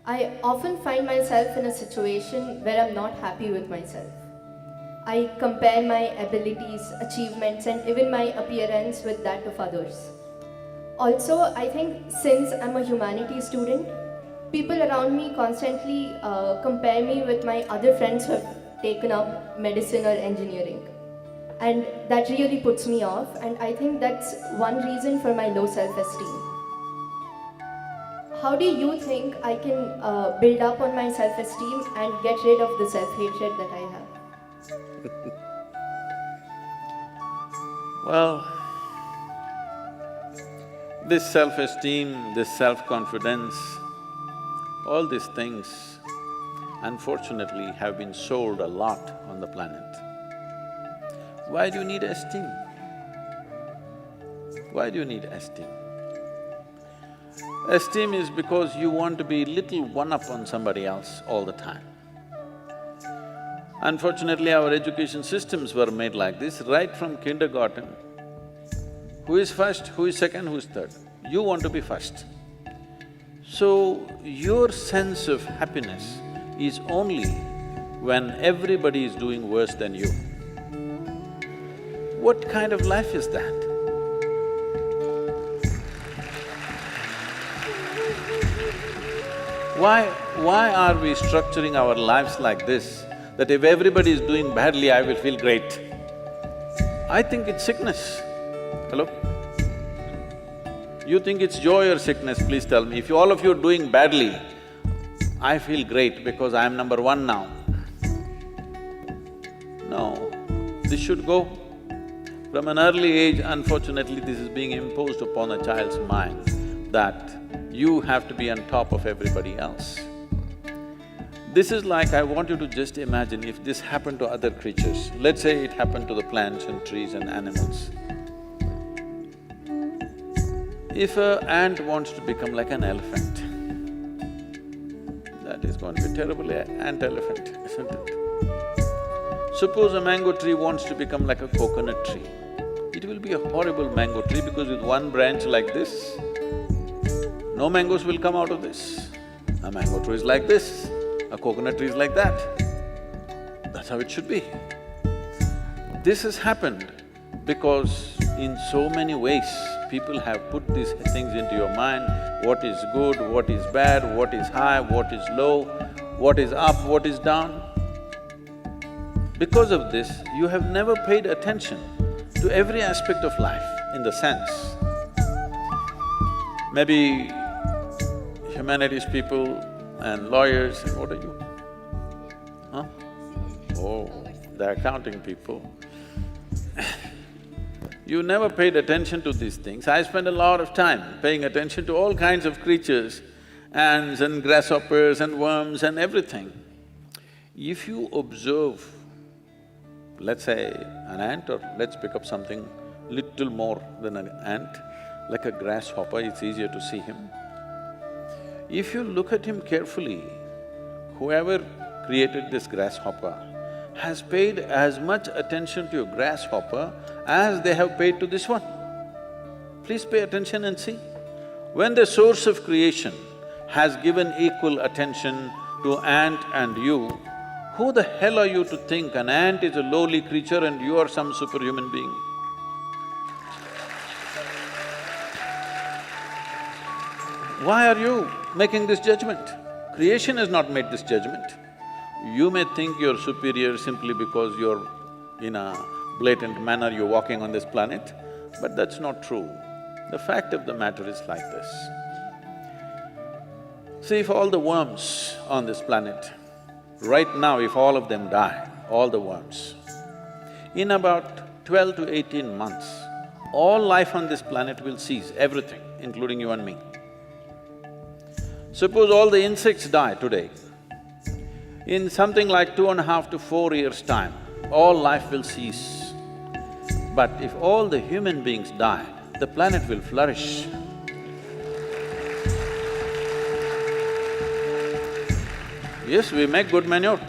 I often find myself in a situation where I'm not happy with myself. I compare my abilities, achievements, and even my appearance with that of others. Also, I think since I'm a humanities student, people around me constantly compare me with my other friends who have taken up medicine or engineering. And that really puts me off, and I think that's one reason for my low self esteem. How do you think I can build up on my self esteem and get rid of the self hatred that I have? Well, this self-esteem, this self-confidence, all these things unfortunately have been sold a lot on the planet. Why do you need esteem? Why do you need esteem? Esteem is because you want to be little one-up on somebody else all the time. Unfortunately, our education systems were made like this, right from kindergarten. Who is first, who is second, who is third? You want to be first. So, your sense of happiness is only when everybody is doing worse than you. What kind of life is that? Why are we structuring our lives like this, that if everybody is doing badly, I will feel great? I think it's sickness. Hello? You think it's joy or sickness, please tell me. If all of you are doing badly, I feel great because I am number one now. No, this should go. From an early age, unfortunately, this is being imposed upon a child's mind that you have to be on top of everybody else. This is like, I want you to just imagine if this happened to other creatures. Let's say it happened to the plants and trees and animals. If an ant wants to become like an elephant, that is going to be terrible ant-elephant, isn't it? Suppose a mango tree wants to become like a coconut tree. It will be a horrible mango tree because with one branch like this, no mangoes will come out of this. A mango tree is like this, a coconut tree is like that. That's how it should be. This has happened because in so many ways, people have put these things into your mind, what is good, what is bad, what is high, what is low, what is up, what is down. Because of this, you have never paid attention to every aspect of life in the sense. Maybe humanities people and lawyers, and what are you? Huh? Oh, the accounting people. You never paid attention to these things. I spend a lot of time paying attention to all kinds of creatures, ants and grasshoppers and worms and everything. If you observe, let's say an ant, or let's pick up something little more than an ant, like a grasshopper, it's easier to see him. If you look at him carefully, whoever created this grasshopper has paid as much attention to a grasshopper as they have paid to this one. Please pay attention and see. When the source of creation has given equal attention to ant and you, who the hell are you to think an ant is a lowly creature and you are some superhuman being? Why are you making this judgment? Creation has not made this judgment. You may think you're superior simply because you're in a blatant manner, you're walking on this planet, but that's not true. The fact of the matter is like this. See, if all the worms on this planet, right now if all of them die, all the worms, in about 12 to 18 months, all life on this planet will cease, everything, including you and me. Suppose all the insects die today, in something like 2.5 to 4 years' time, all life will cease. But if all the human beings die, the planet will flourish. Yes, we make good manure.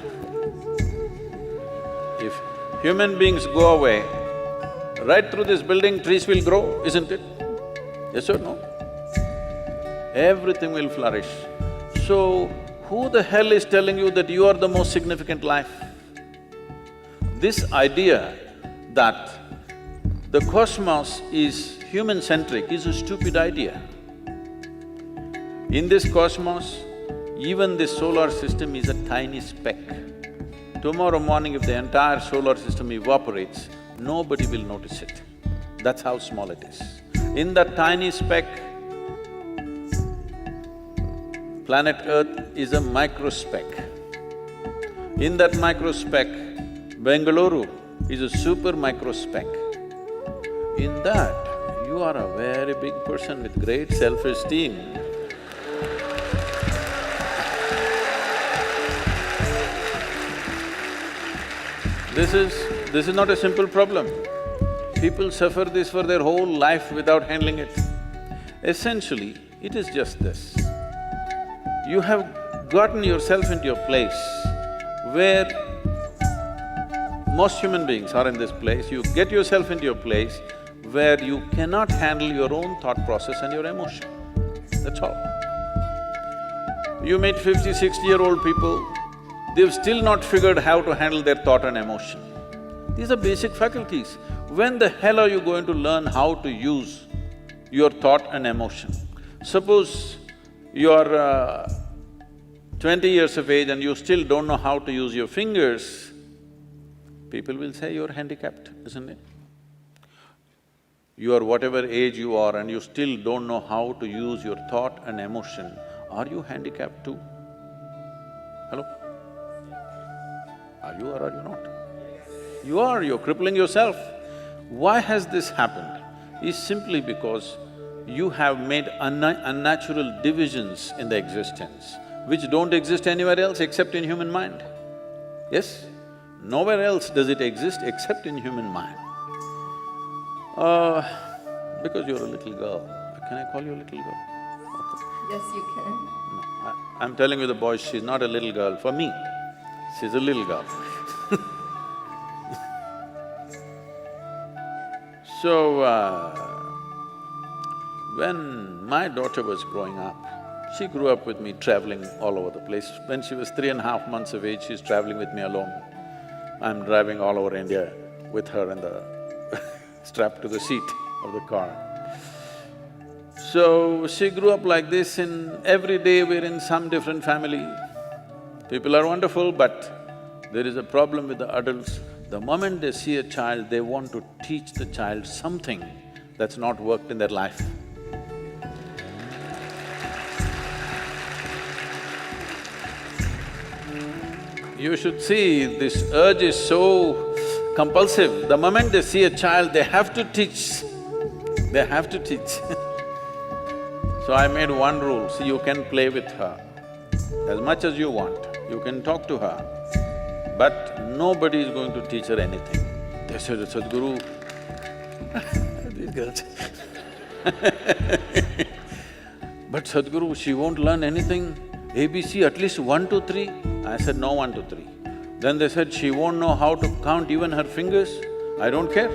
If human beings go away, right through this building trees will grow, isn't it? Yes or no? Everything will flourish. So, Who the hell is telling you that you are the most significant life? This idea that the cosmos is human-centric is a stupid idea. In this cosmos, even this solar system is a tiny speck. Tomorrow morning if the entire solar system evaporates, nobody will notice it. That's how small it is. In that tiny speck, planet Earth is a microspeck. In that microspeck, Bengaluru is a super microspeck. In that, you are a very big person with great self-esteem. This is not a simple problem. People suffer this for their whole life without handling it. Essentially, it is just this. You have gotten yourself into a place where most human beings are in this place. You get yourself into a place where you cannot handle your own thought process and your emotion. That's all. You meet 50, 60-year-old people, they've still not figured how to handle their thought and emotion. These are basic faculties. When the hell are you going to learn how to use your thought and emotion? Suppose you're 20 years of age and you still don't know how to use your fingers, people will say you're handicapped, isn't it? You are whatever age you are and you still don't know how to use your thought and emotion, are you handicapped too? Hello? Are you or are you not? You are, you're crippling yourself. Why has this happened? Is simply because you have made unnatural divisions in the existence, which don't exist anywhere else except in human mind. Yes? Nowhere else does it exist except in human mind. Because you're a little girl, can I call you a little girl? Okay. Yes, you can. No, I'm telling you the boys, she's not a little girl for me, she's a little girl. So, when my daughter was growing up, she grew up with me traveling all over the place. When she was 3.5 months of age, she's traveling with me alone. I'm driving all over India with her in the strapped to the seat of the car. So, she grew up like this, and every day we're in some different family. People are wonderful, but there is a problem with the adults. The moment they see a child, they want to teach the child something that's not worked in their life. You should see, this urge is so compulsive. The moment they see a child, they have to teach, they have to teach. So I made one rule, see, you can play with her as much as you want, you can talk to her, but nobody is going to teach her anything. They said, Sadhguru, these girls but Sadhguru, she won't learn anything, ABC at least 1, 2, 3. I said, no 1, 2, 3. Then they said, she won't know how to count even her fingers. I don't care.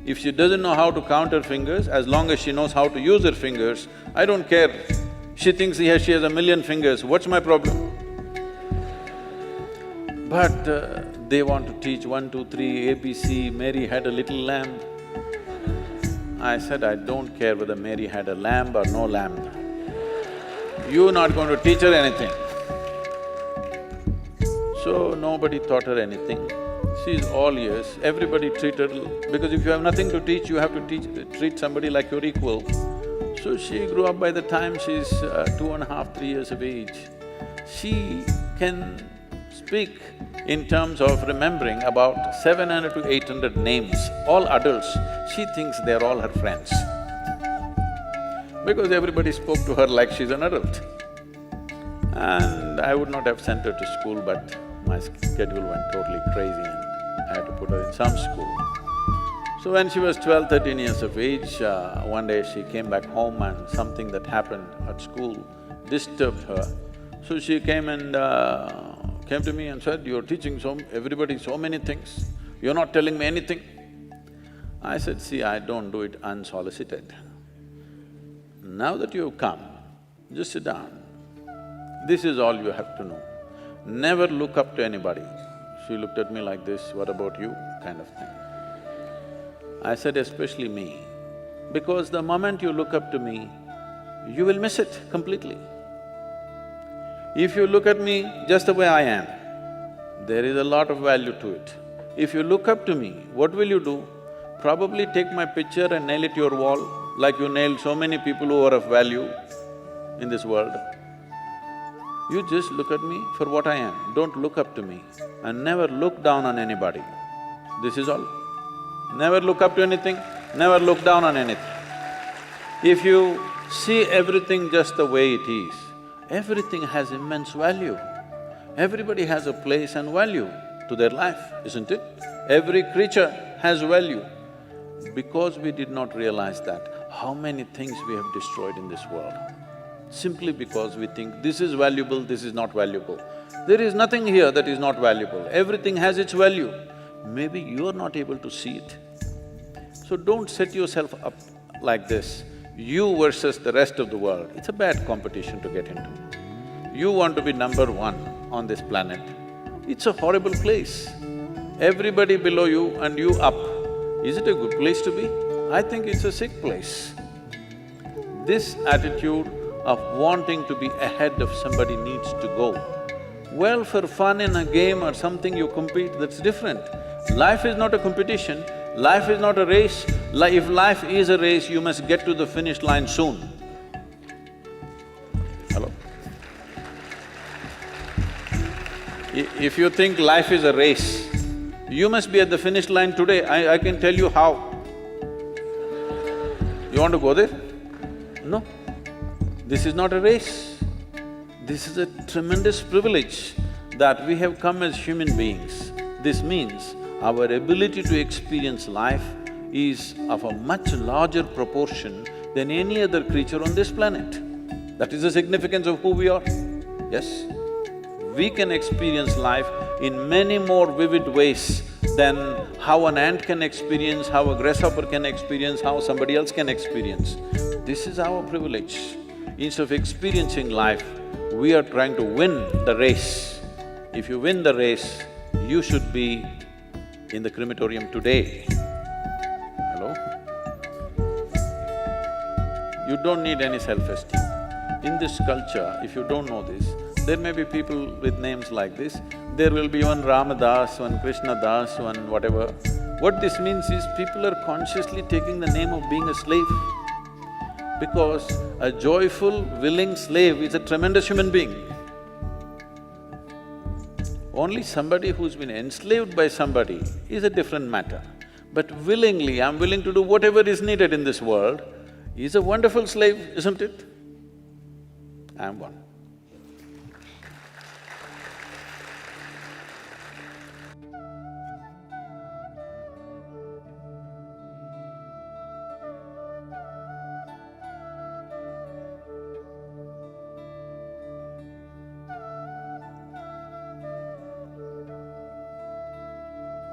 If she doesn't know how to count her fingers, as long as she knows how to use her fingers, I don't care. She thinks she has 1,000,000 fingers, what's my problem? But they want to teach 1, 2, 3, ABC, Mary had a little lamb. I said, I don't care whether Mary had a lamb or no lamb. You're not going to teach her anything. So nobody taught her anything. She's all ears, everybody treat her… because if you have nothing to teach, you have to treat somebody like your equal. So she grew up. By the time she's 2.5, 3 years of age, she can speak in terms of remembering about 700 to 800 names, all adults. She thinks they're all her friends because everybody spoke to her like she's an adult. And I would not have sent her to school, but my schedule went totally crazy and I had to put her in some school. So when she was 12, 13 years of age, one day she came back home and something that happened at school disturbed her. So she came and came to me and said, you're teaching everybody so many things, you're not telling me anything. I said, see, I don't do it unsolicited. Now that you've come, just sit down. This is all you have to know. Never look up to anybody. She looked at me like this, what about you, kind of thing. I said, especially me, because the moment you look up to me, you will miss it completely. If you look at me just the way I am, there is a lot of value to it. If you look up to me, what will you do? Probably take my picture and nail it to your wall, like you nailed so many people who are of value in this world. You just look at me for what I am, don't look up to me, and never look down on anybody. This is all. Never look up to anything, never look down on anything. If you see everything just the way it is, everything has immense value. Everybody has a place and value to their life, isn't it? Every creature has value. Because we did not realize that, how many things we have destroyed in this world, simply because we think this is valuable, this is not valuable. There is nothing here that is not valuable, everything has its value. Maybe you are not able to see it. So don't set yourself up like this, you versus the rest of the world. It's a bad competition to get into. You want to be number one on this planet. It's a horrible place. Everybody below you and you up. Is it a good place to be? I think it's a sick place. This attitude of wanting to be ahead of somebody needs to go. Well, for fun in a game or something you compete, that's different. Life is not a competition, life is not a race. If life is a race, you must get to the finish line soon. Hello? If you think life is a race, you must be at the finish line today, I can tell you how. You want to go there? No. This is not a race. This is a tremendous privilege that we have come as human beings. This means our ability to experience life is of a much larger proportion than any other creature on this planet. That is the significance of who we are, yes? We can experience life in many more vivid ways than how an ant can experience, how a grasshopper can experience, how somebody else can experience. This is our privilege. Instead of experiencing life, we are trying to win the race. If you win the race, you should be in the crematorium today. Hello? You don't need any self-esteem. In this culture, if you don't know this, there may be people with names like this, there will be one Ramadas, one Krishnadas, one whatever. What this means is people are consciously taking the name of being a slave. Because a joyful, willing slave is a tremendous human being. Only somebody who's been enslaved by somebody is a different matter. But willingly, I'm willing to do whatever is needed in this world, is a wonderful slave, isn't it? I'm one.